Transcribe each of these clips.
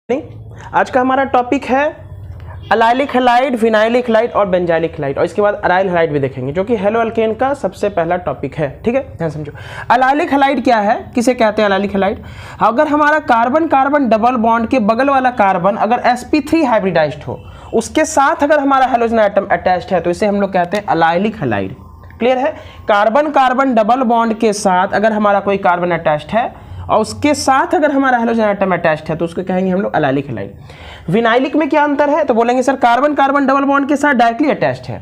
नहीं, आज का हमारा टॉपिक है अलाइलिक हैलाइड, विनाइलिक हैलाइड और बेंजाइलिक हैलाइड, और इसके बाद अराइल हैलाइड भी देखेंगे जो कि हेलो अल्केन का सबसे पहला टॉपिक है। ठीक है, ध्यान समझो। अलाइलिक हैलाइड क्या है, किसे कहते हैं अलाइलिक हैलाइड? अगर हमारा कार्बन कार्बन डबल बॉन्ड के बगल वाला कार्बन अगर sp3 हाइब्रिडाइज्ड हो, उसके साथ अगर हमारा हेलोजन एटम अटैच्ड है तो इसे हम लोग कहते हैं अलाइलिक हैलाइड। क्लियर है? कार्बन कार्बन डबल बॉन्ड के साथ अगर हमारा कोई कार्बन अटैच्ड है और उसके साथ अगर हमारा हेलोजन एटम अटैच्ड है तो उसको कहेंगे हम लोग अलाइलिक हैलाइड। विनाइलिक में क्या अंतर है? तो बोलेंगे sir carbon carbon double bond के साथ डायरेक्टली अटैच्ड है,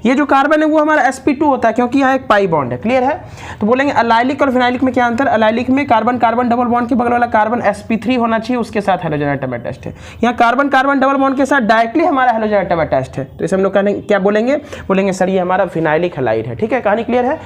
ये जो कार्बन है वो हमारा sp2 होता है क्योंकि यहाँ एक पाई बॉन्ड है। क्लियर है? तो बोलेंगे अलाइलिक और विनाइलिक में क्या अंतर? अलाइलिक में कार्बन कार्बन डबल बॉन्ड के बगल वाला कार्बन sp3 होना चाहिए, उसके साथ हेलोजन एटम अटैच्ड है। यहाँ कार्बन कार्बन डबल बॉन्ड के साथ डायरेक्टली हमारा हेलोजन एटम अटैच्ड है, तो इसे हम लोग क्या बोलेंगे? बोलेंगे सर ये हमारा विनाइलिक हैलाइड है। ठीक है, कहानी क्लियर है?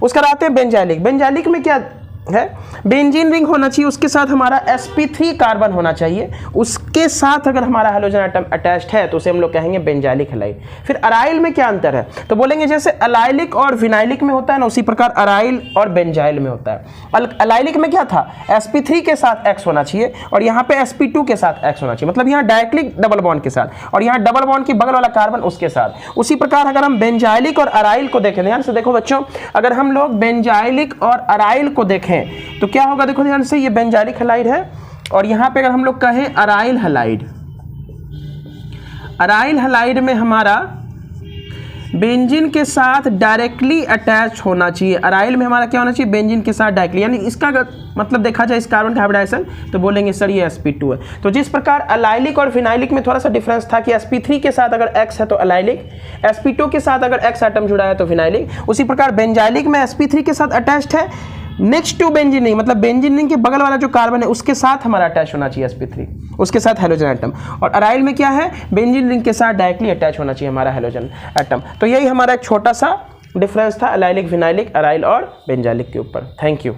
उसका आते हैं बेंजाइलिक। बेंजाइलिक में क्या है? बेंजीन रिंग होना चाहिए, उसके साथ हमारा sp3 कार्बन होना चाहिए, उसके साथ अगर हमारा हेलोजन एटम अटैच्ड है तो उसे हम लोग कहेंगे बेंजाइलिक हैलाइड। फिर अराइल में क्या अंतर है? तो बोलेंगे जैसे अलाइलिक और विनाइलिक में होता है ना, उसी प्रकार अराइल और बेंजाइल में होता है। अलाइलिक में क्या था? sp3 के साथ x होना चाहिए और यहाँ पे sp2 के साथ x होना चाहिए, मतलब यहाँ डायरेक्टली डबल बॉन्ड के साथ, और यहाँ डबल बॉन्ड के बगल वाला कार्बन उसके साथ। उसी प्रकार अगर हम बेंजाइलिक और अराइल को देखें, ध्यान से देखो बच्चों, अगर हम लोग बेंजाइलिक और अराइल को देखें तो क्या होगा? देखो ध्यान से, ये बेंजाइलिक हैलाइड है और यहां पे अगर हम लोग कहें अराइल हैलाइड, अराइल हैलाइड में हमारा बेंजीन के साथ डायरेक्टली अटैच होना चाहिए। अराइल में हमारा क्या होना चाहिए? बेंजीन के साथ डायरेक्टली, यानी इसका मतलब देखा जाए इस कार्बन का हाइब्रिडाइजेशन तो बोलेंगे सर ये sp2 है। तो जिस प्रकार अलाइलिक और विनाइलिक में थोड़ा सा डिफरेंस था कि sp3 के साथ अगर x है तो अलाइलिक, sp2 के साथ अगर x एटम जुड़ा है तो विनाइलिक, उसी प्रकार बेंजाइलिक में sp3 के साथ अटैच्ड है नेक्स्ट टू बेंजीन रिंग, मतलब बेंजीन रिंग के बगल वाला जो कार्बन है उसके साथ हमारा अटैच होना चाहिए sp3, उसके साथ हेलोजन एटम। और अराइल में क्या है? बेंजीन रिंग के साथ डायरेक्टली अटैच होना चाहिए हमारा हेलोजन एटम। तो यही हमारा एक छोटा सा डिफरेंस था अलाइलिक, विनाइलिक, अराइल और बेंजाइलिक के ऊपर। Thank you.